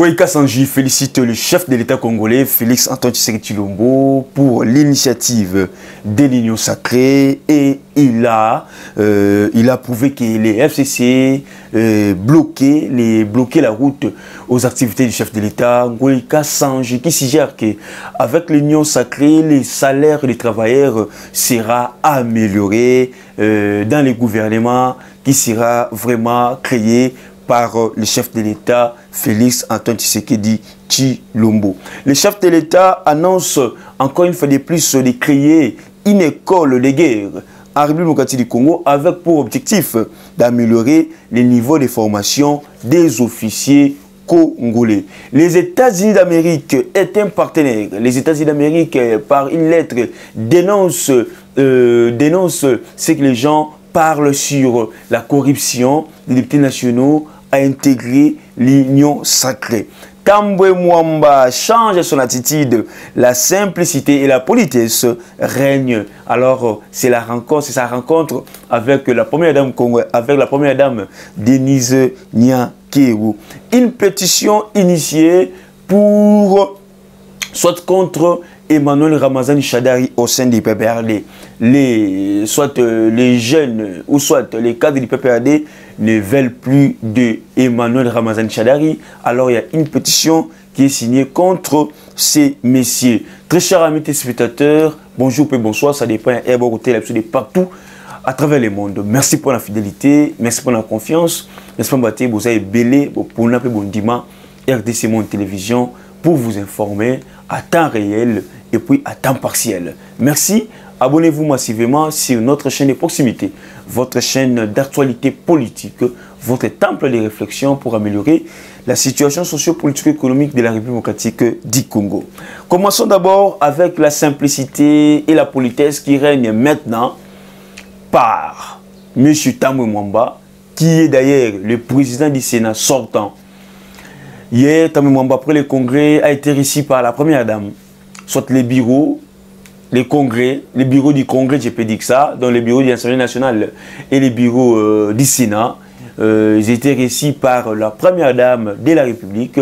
Ngoïka Sanji félicite le chef de l'État congolais, Félix Antoine Tshisekedi Tshilombo, pour l'initiative de l'Union sacrée et il a prouvé que les FCC bloquaient la route aux activités du chef de l'État. Ngoïka Sanji qui suggère qu'avec l'Union sacrée, les salaires des travailleurs sera amélioré dans les gouvernements qui sera vraiment créé par le chef de l'État, Félix Antoine Tshisekedi Tshilombo. Le chef de l'État annonce encore une fois de plus de créer une école de guerre en République démocratique du Congo avec pour objectif d'améliorer les niveaux de formation des officiers congolais. Les États-Unis d'Amérique est un partenaire. Les États-Unis d'Amérique, par une lettre, dénoncent ce que les gens parlent sur la corruption des députés nationaux à intégrer l'Union sacrée. Tambwe Mwamba change son attitude, la simplicité et la politesse règnent. Alors c'est sa rencontre avec la première dame Congo, avec la première dame Denise Nyakeru. Une pétition initiée pour soit contre Emmanuel Ramazani Shadari au sein du PPRD. Soit les jeunes ou soit les cadres du PPRD ne veulent plus de Emmanuel Ramazani Shadari. Alors il y a une pétition qui est signée contre ces messieurs. Très chers amis téléspectateurs, bonjour et bonsoir, ça dépend de partout à travers le monde. Merci pour la fidélité, merci pour la confiance. Merci pour que vous avez belé pour nous bon dimanche RDC Monde Télévision pour vous informer à temps réel et puis à temps partiel. Merci. Abonnez-vous massivement sur notre chaîne de proximité, votre chaîne d'actualité politique, votre temple de réflexion pour améliorer la situation socio-politico-économique de la République démocratique du Congo. Commençons d'abord avec la simplicité et la politesse qui règnent maintenant par M. Tambwe Mwamba, qui est d'ailleurs le président du Sénat sortant. Hier, Tambwe Mwamba, après le congrès, a été reçu par la première dame, soit les bureaux, les congrès, les bureaux du congrès, je peux dire que ça, dans les bureaux de l'Assemblée nationale et les bureaux du Sénat, ils étaient reçus par la première dame de la République,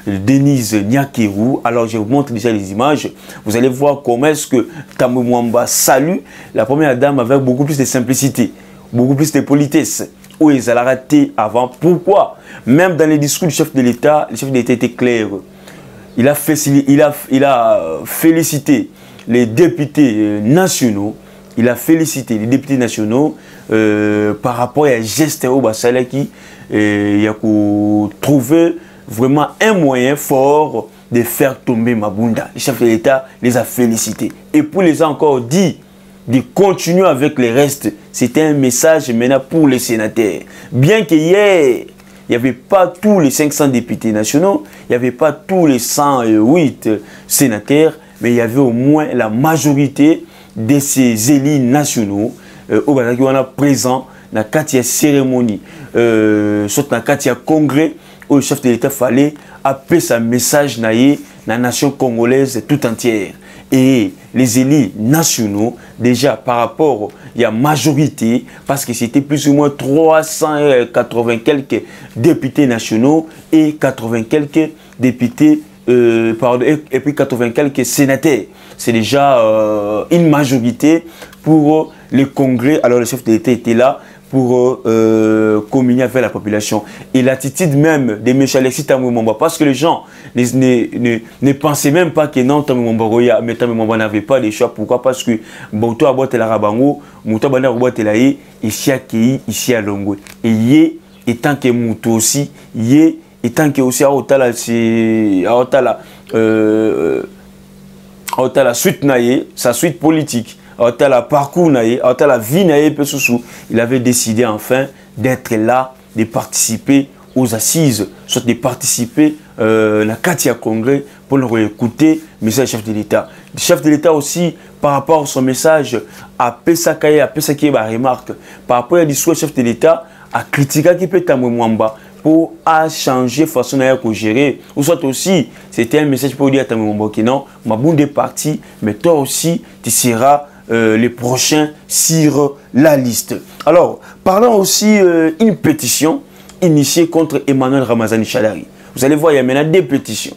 Denise Nyakeru. Alors je vous montre déjà les images. Vous allez voir comment est-ce que Tambwe Mwamba salue la première dame avec beaucoup plus de simplicité, beaucoup plus de politesse. Où ils allaient rater avant. Pourquoi? Même dans les discours du chef de l'État, le chef de l'État était clair. Il a félicité les députés nationaux. Il a félicité les députés nationaux par rapport à un geste au Bassala qui a trouvé vraiment un moyen fort de faire tomber Mabunda. Le chef de l'État les a félicités. Et pour les a encore dit de continuer avec les restes. C'était un message maintenant pour les sénateurs. Bien que hier, il n'y avait pas tous les 500 députés nationaux, il n'y avait pas tous les 108 sénateurs, mais il y avait au moins la majorité de ces élus nationaux au Batakiwana présent dans la cérémonie, soit dans le congrès où le chef de l'État fallait appeler sa message dans la nation congolaise tout entière. Et les élus nationaux, déjà par rapport, il y a majorité, parce que c'était plus ou moins 380 quelques députés nationaux et 80 quelques députés, et puis 80 quelques sénateurs. C'est déjà une majorité pour le congrès. Alors le chef de l'État était là pour communier avec la population. Et l'attitude même de M. Alexis Tambwe Mwamba, parce que les gens ne pensaient même pas que non, Tambwe Mwamba Roya, mais Tambwe Mwamba n'avait pas de choix. Pourquoi? Parce que Boto a boité la Rabango, Mouto a boité la Yé, ici à Kei, ici à Longwe. Et Yé, étant que Mouto aussi, Yé, étant que aussi à Otala, la suite naïe, sa suite politique. La parcours, la vie, il avait décidé enfin d'être là, de participer aux assises, soit de participer à la Katia Congrès pour nous écouter le message du chef de l'État. Le chef de l'État aussi, par rapport à son message, a Pesakaye, a Pesakaye, remarque, par rapport au discours du chef de l'État, a critiqué qui peut Tambwe Mwamba pour changer la façon de gérer. Ou soit aussi, c'était un message pour dire à Tambwe Mwamba que non, ma bonne est partie, mais toi aussi, tu seras les prochains sur la liste. Alors, parlons aussi une pétition initiée contre Emmanuel Ramazani Shadari. Vous allez voir, il y a maintenant des pétitions.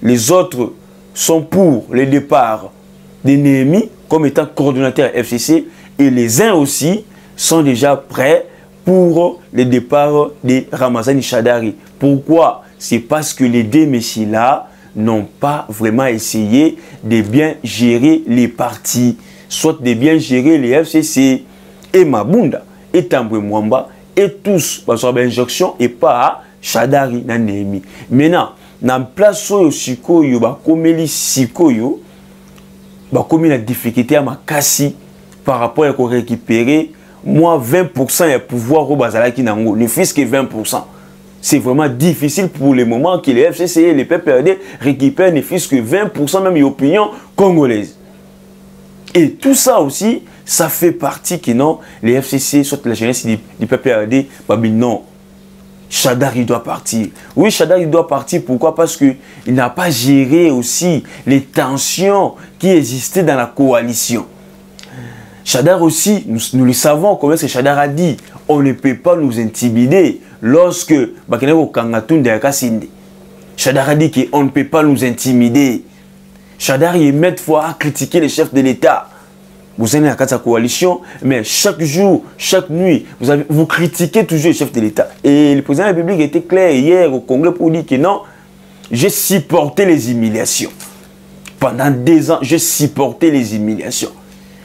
Les autres sont pour le départ de Néhémie comme étant coordonnateur FCC et les uns aussi sont déjà prêts pour le départ de Ramazani Shadari. Pourquoi? C'est parce que les deux messieurs-là n'ont pas vraiment essayé de bien gérer les partis, soit de bien gérer les FCC et Mabunda et Tambwe Mwamba et tous, parce que l'injonction et pas Shadari na Néhémie. Maintenant, dans la place où Sikoyo, comme les Sikoyo, comme la difficulté à ma cassi par rapport à récupérer, moi 20% de pouvoir au Bazalaki Nango, ne fût-ce que 20%. C'est vraiment difficile pour le moment que les FCC et les PPRD récupèrent ne fût-ce que 20% même d'opinion congolaise. Et tout ça aussi, ça fait partie que non, les FCC, soit la jeunesse du PPRD, non. Shadari doit partir. Oui, Shadari doit partir. Pourquoi? Parce qu'il n'a pas géré aussi les tensions qui existaient dans la coalition. Shadar aussi, nous le savons, comme ce Shadar a dit, on ne peut pas nous intimider lorsque Shadar a dit qu'on ne peut pas nous intimider. Shadar est maintes fois à critiquer les chefs de l'État. Vous êtes dans la coalition, mais chaque jour, chaque nuit, vous critiquez toujours les chefs de l'État. Et le président de la République était clair hier au Congrès pour dire que non, j'ai supporté les humiliations. Pendant 2 ans, j'ai supporté les humiliations.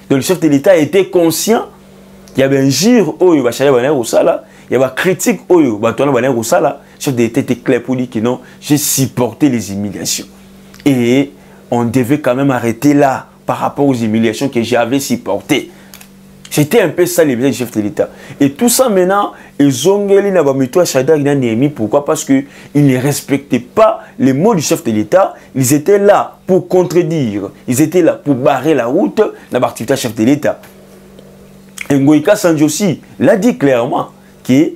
Donc le chef de l'État était conscient qu'il y avait un gire où il y avait une critique où il y avait le chef de l'État était clair pour dire que non, j'ai supporté les humiliations. Et on devait quand même arrêter là par rapport aux humiliations que j'avais supportées. C'était un peu ça les du chef de l'État. Et tout ça maintenant, ils ont Néhémie. Pourquoi? Parce qu'ils ne respectaient pas les mots du chef de l'État. Ils étaient là pour contredire. Ils étaient là pour barrer la route dans l'activité du chef de l'État. Et Ngoïka Sandji aussi l'a dit clairement qu'il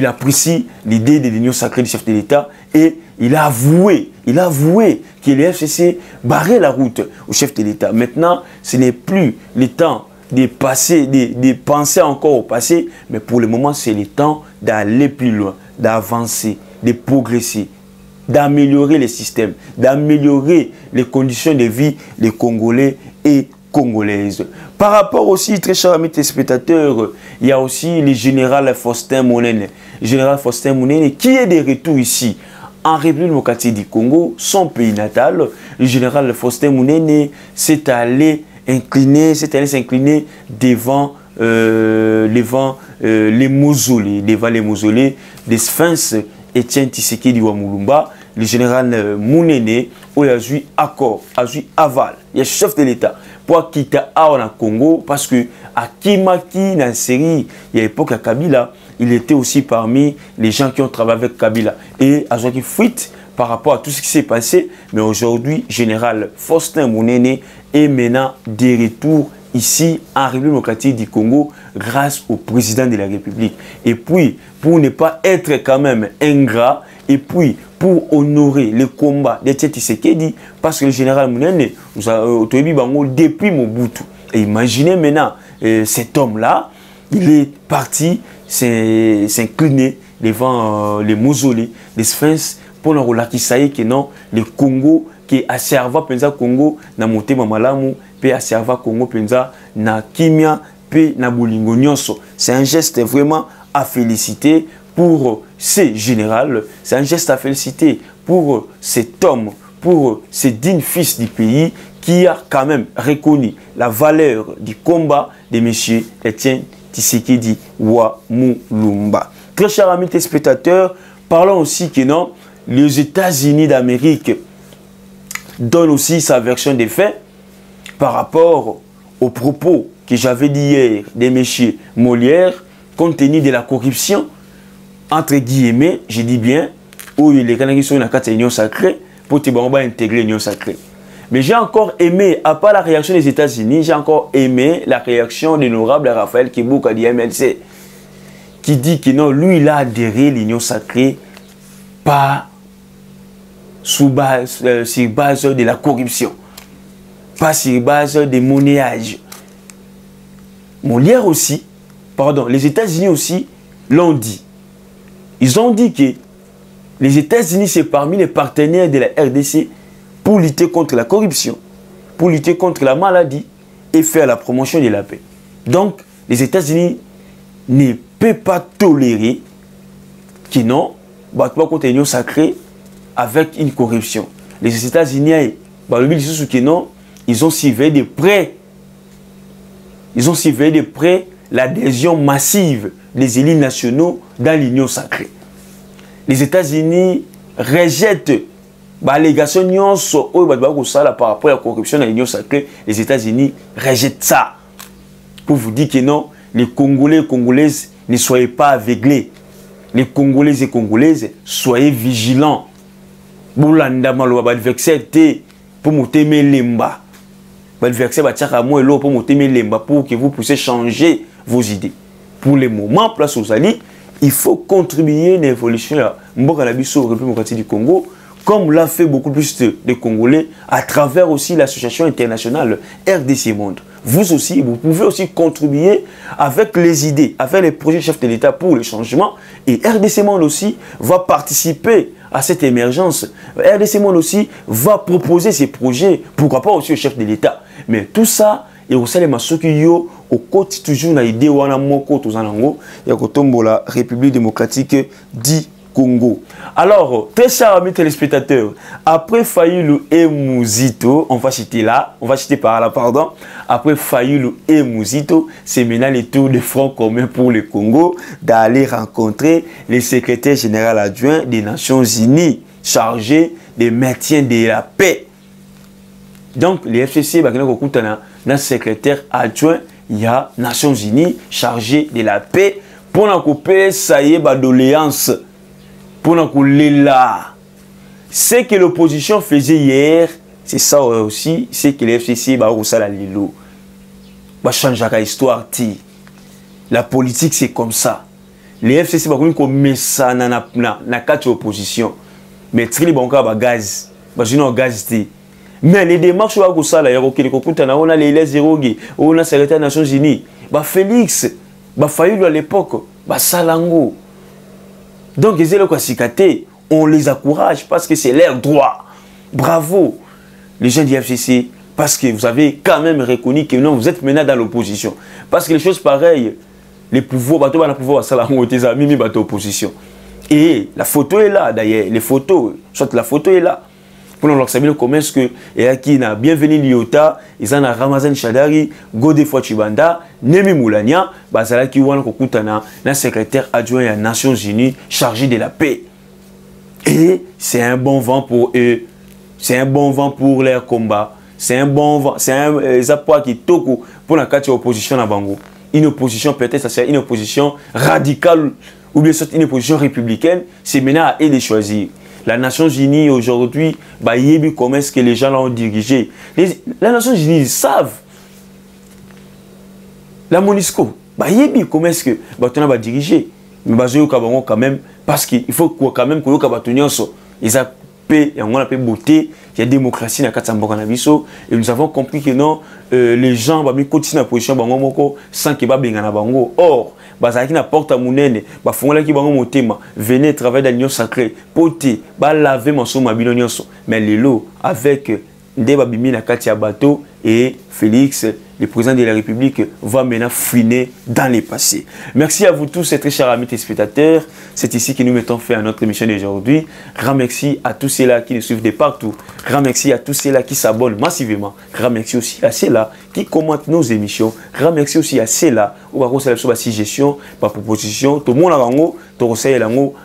apprécie l'idée de l'union sacrée du chef de l'État et il a avoué que les FCC barraient la route au chef de l'État. Maintenant, ce n'est plus le temps de penser encore au passé, mais pour le moment, c'est le temps d'aller plus loin, d'avancer, de progresser, d'améliorer les systèmes, d'améliorer les conditions de vie des Congolais et Congolaises. Par rapport aussi, très chers amis téléspectateurs, il y a aussi le général Faustin Monene. Général Faustin Monene qui est de retour ici en République démocratique du Congo, son pays natal. Le général Faustin Monene s'est allé s'incliner devant les mausolées, des sphinx Etienne Tshisekedi wa Mulumba. Le général Monene a eu accord, a eu aval. Il y a chef de l'État pour quitter au Congo parce que à Kimaki, dans la série, il y a l'époque à Kabila, il était aussi parmi les gens qui ont travaillé avec Kabila. Et à qui fuite par rapport à tout ce qui s'est passé. Mais aujourd'hui, général Faustin Monene est maintenant de retour ici en République démocratique du Congo grâce au président de la République. Et puis, pour ne pas être quand même ingrat, et puis pour honorer le combat de Tshisekedi, parce que le général Monene, depuis Mobutu. Et imaginez maintenant, cet homme-là, il est parti s'incliner devant les mausolées, les sphinx, pour nous relativiser que non, le Congo, qui a servi penza Congo, na monté mamalamu, pe a servi Congo penza na kimia, pe na bolingo nyonso. C'est un geste vraiment à féliciter pour ces généraux, c'est un geste à féliciter pour cet homme, pour ce digne fils du pays qui a quand même reconnu la valeur du combat de M. Etienne Tshisekedi wa Mulumba. Très chers amis téléspectateurs, parlons aussi que non, les États-Unis d'Amérique donnent aussi sa version des faits par rapport aux propos que j'avais dit hier de M. Molière compte tenu de la corruption, entre guillemets, je dis bien, où les Canadiens sont dans la union sacrée pour intégrer l'union sacrée. Mais j'ai encore aimé, à part la réaction des États-Unis, j'ai encore aimé la réaction de l'honorable Raphaël Kibouka du MLC, qui dit que non, lui, il a adhéré à l'union sacrée pas sur base de la corruption, pas sur base des monnayages. Molière aussi, pardon, les États-Unis aussi l'ont dit. Ils ont dit que les États-Unis, c'est parmi les partenaires de la RDC pour lutter contre la corruption, pour lutter contre la maladie et faire la promotion de la paix. Donc, les États-Unis ne peuvent pas tolérer qu'ils n'ont pas contre l'union sacrée avec une corruption. Les États-Unis, ils ont surveillé de près. Ils ont surveillé de près l'adhésion massive des élus nationaux dans l'union sacrée. Les États-Unis rejettent l'allégation par rapport à la corruption dans l'union sacrée. Les États-Unis rejettent ça. Pour vous dire que non, les Congolais et Congolaises ne soyez pas aveuglés. Les Congolais et Congolaises, soyez vigilants. Pour vous pour que vous puissiez changer vos idées. Pour le moment, place aux alliés, il faut contribuer à l'évolution de la République démocratique du Congo, comme l'a fait beaucoup plus de Congolais, à travers aussi l'association internationale RDC Monde. Vous aussi, vous pouvez aussi contribuer avec les idées, avec les projets de chef de l'État pour le changement. Et RDC Monde aussi va participer à cette émergence. RDC Monde aussi va proposer ses projets, pourquoi pas aussi au chef de l'État. Mais tout ça, et au sein de Masokiyo, au côté toujours na idée wana moko tozanango ya kotombola République démocratique du Congo. Alors, très chers amis téléspectateurs, après Fayulu et Mouzito, on va citer par là, pardon. Après Fayulu et Mouzito, c'est maintenant le tour de front commun pour le Congo d'aller rencontrer le secrétaire général adjoint des Nations Unies, chargé du maintien de la paix. Donc, les FCC, dans secrétaire adjoint, il y a Nations Unies chargé de la paix pour la couper, ça y est, doléance. Pour la couler là. Ce que l'opposition faisait hier, c'est ça aussi, c'est que les FCC, la lilo. Changer la histoire. La politique, c'est comme ça. Les FCC, comme ça, na quatre opposition. Mais tri bon gaz. Gaz. Mais les démarches, on a les zérogi, on a le secrétaire des Nations Unies, Félix, Fayulu à l'époque, Salango. Donc, on les encourage parce que c'est leur droit. Bravo, les gens du FCC, parce que vous avez quand même reconnu que non, vous êtes maintenant dans l'opposition. Parce que les choses pareilles, les pouvoirs, tes amis, mais opposition. Et la photo est là d'ailleurs, les photos, soit la photo est là. Pour nous savoir comment est-ce que et na bienvenue Liota, ils en a Ramazan Chadari, Godefroid Chibanda, Nemi Moulania, bazala ki wana kokutana na secrétaire adjoint des Nations Unies chargé de la paix. Et c'est un bon vent pour eux. C'est un bon vent pour leur combat. C'est un bon vent, c'est un appui qui toko pour la carte opposition à Bango. Une opposition peut-être ça c'est une opposition radicale ou bien une opposition républicaine, c'est maintenant à eux de choisir. La Nations Unies aujourd'hui, comment est-ce que les gens l'ont dirigé. Les Nations Unies ils savent. La MONUSCO, comment est-ce que on va diriger. Mais quand même, parce qu'il faut quand même que ils a paix, on a paix beauté, il y a démocratie dans Katsambo et nous avons compris que non, les gens vont continuer à position sans qu'ils ne bango. Or, bazaki na porte à mounene ba fongola ki bango motema venez travailler dans l'union sacrée poté ba laver maso mabino nyonso mais lelo avec Ndeba Bimi na kati ya bateau et Félix le président de la République va maintenant fouiner dans les passés. Merci à vous tous, très chers amis téléspectateurs. C'est ici que nous mettons fin à notre émission d'aujourd'hui. Grand merci à tous ceux-là qui nous suivent de partout. Grand merci à tous ceux-là qui s'abonnent massivement. Grand merci aussi à ceux-là qui commentent nos émissions. Grand merci aussi à ceux-là où on va conseiller sur la suggestion, par proposition. Tout le monde a rango, tout conseille l'ango.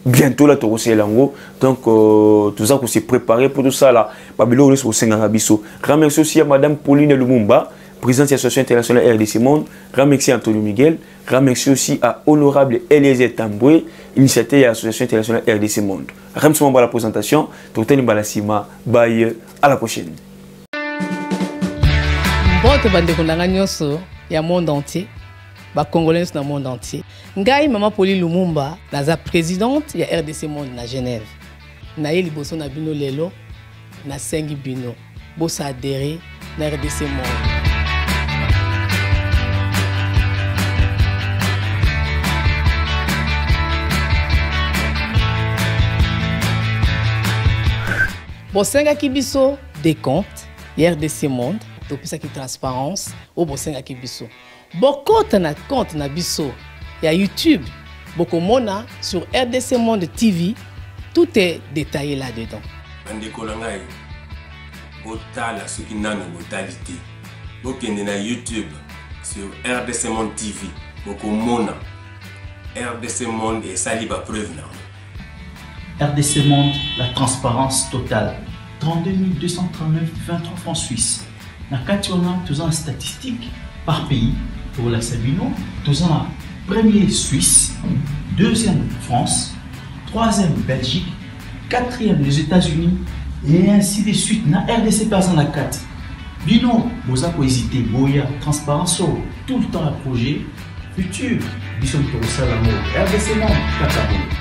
Bientôt là, tu vas lango. Donc, tout ça, pour se préparer pour tout ça là. Babylone, c'est au Sénégarabiso. Grand merci aussi à Madame Pauline Lumumba, présidente de l'Association internationale RDC Monde. Grand merci à Antonio Miguel. Grand merci aussi à Honorable Eliezer Tamboué, initiateur de l'Association internationale RDC Monde. Merci pour la présentation. Touteni Balasima. Bye. À la prochaine. Bon, bande de il y a monde entier. Ba Congolais dans le monde entier. Ngai Maman Pauline Lumumba, la présidente de RDC Monde à Genève. Naye liboso na bino lelo, na sengi bino. Bosa adhéré na RDC Monde. bosenga ki biso des comptes ya RDC Monde topesa ki transparence o bosenga ki biso bokota na compte na biso ya YouTube bokomona sur RDC Monde TV tout est détaillé là-dedans. Bandeko na ngai botala soki nano botalité bokende na YouTube sur RDC Monde TV bokomona RDC Monde et sali ba preuve na RDC Monde, la transparence totale. 32 239 23 francs suisses. Na kationa tous en statistique par pays pour la Sabino, tous en premier Suisse, deuxième France, troisième Belgique, quatrième les États-Unis et ainsi de suite. Na RDC pas en la 4. Bino, vous avez hésité, boya, transparence, tout le temps à projet futur. Bison pour ça l'amour. RDC Monde, Kakabo.